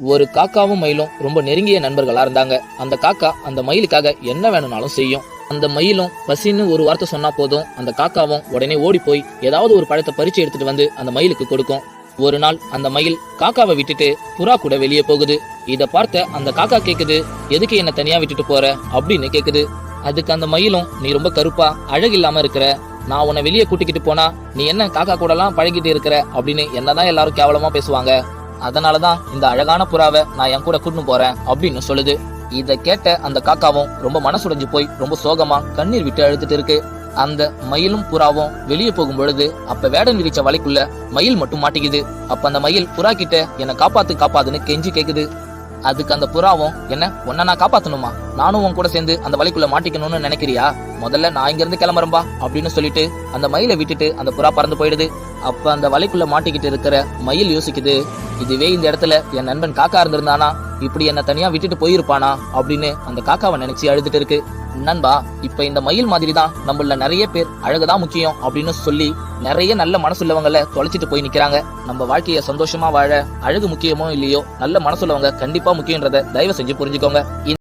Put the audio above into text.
ஒரு காக்காவும் மயிலும் ரொம்ப நெருங்கிய நண்பர்களா இருந்தாங்க. அந்த காக்கா அந்த மயிலுக்காக என்ன வேணும்னாலும் செய்யும். அந்த மயிலும் பசின்னு ஒரு வார்த்தை சொன்னா போதும், அந்த காக்காவும் உடனே ஓடி போய் ஏதாவது ஒரு பழத்தை பறிச்சு எடுத்துட்டு வந்து அந்த மயிலுக்கு கொடுக்கும். ஒரு நாள் அந்த மயில் காக்காவை விட்டுட்டு புறா கூட வெளியே போகுது. இத பார்த்த அந்த காக்கா கேக்குது, எதுக்கு என்ன தனியா விட்டுட்டு போற அப்படின்னு கேக்குது. அதுக்கு அந்த மயிலும், நீ ரொம்ப கருப்பா அழகில்லாம இருக்கிற, நான் உன்னை வெளியே கூட்டிக்கிட்டு போனா நீ என்ன காக்கா கூட எல்லாம் பழகிட்டு இருக்கிற அப்படின்னு என்னதான் எல்லாரும் கேவலமா பேசுவாங்க. அதனாலதான் இந்த அழகான புறாவை நான் என் கூட கூட்டின்னு போறேன் அப்படின்னு சொல்லுது. இத கேட்ட அந்த காக்காவும் ரொம்ப மனசுடைஞ்சு போய் ரொம்ப சோகமா கண்ணீர் விட்டு அழுதுட்டு இருக்கு. அந்த மயிலும் புறாவும் வெளியே போகும் பொழுது அப்ப வேடன் விரிச்ச வலைக்குள்ள மயில் மட்டும் மாட்டிக்குது. அப்ப அந்த மயில் புறா கிட்ட என்ன காப்பாத்துன்னு கெஞ்சி கேக்குது. அதுக்கு அந்த புறாவும், என்ன உன்ன நான் காப்பாத்தணுமா, நானும் உன் கூட சேர்ந்து அந்த வலைக்குள்ள மாட்டிக்கணும்னு நினைக்கிறியா, முதல்ல நான் இங்க இருந்து கிளம்புறேன்பா அப்படின்னு சொல்லிட்டு அந்த மயிலை விட்டுட்டு அந்த புறா பறந்து போயிடுது. அப்ப அந்த வலைக்குள்ள மாட்டிக்கிட்டு இருக்கிற மயில் யோசிக்குது, இதுவே இந்த இடத்துல என் நண்பன் காக்கா இருந்திருந்தானா இப்படி என்ன தனியா விட்டுட்டு போயிருப்பானா அப்படின்னு அந்த காக்காவை நினைச்சு அழுதுட்டு இருக்கு. நண்பா, இப்ப இந்த மயில் மாதிரி தான் நம்மள நிறைய பேர் அழகுதான் முக்கியம் அப்படின்னு சொல்லி நிறைய நல்ல மனசுள்ளவங்கள தொலைச்சிட்டு போய் நிக்கிறாங்க. நம்ம வாழ்க்கைய சந்தோஷமா வாழ அழகு முக்கியமோ இல்லையோ, நல்ல மனசுள்ளவங்க கண்டிப்பா முக்கியன்றத தயவு செஞ்சு புரிஞ்சுக்கோங்க.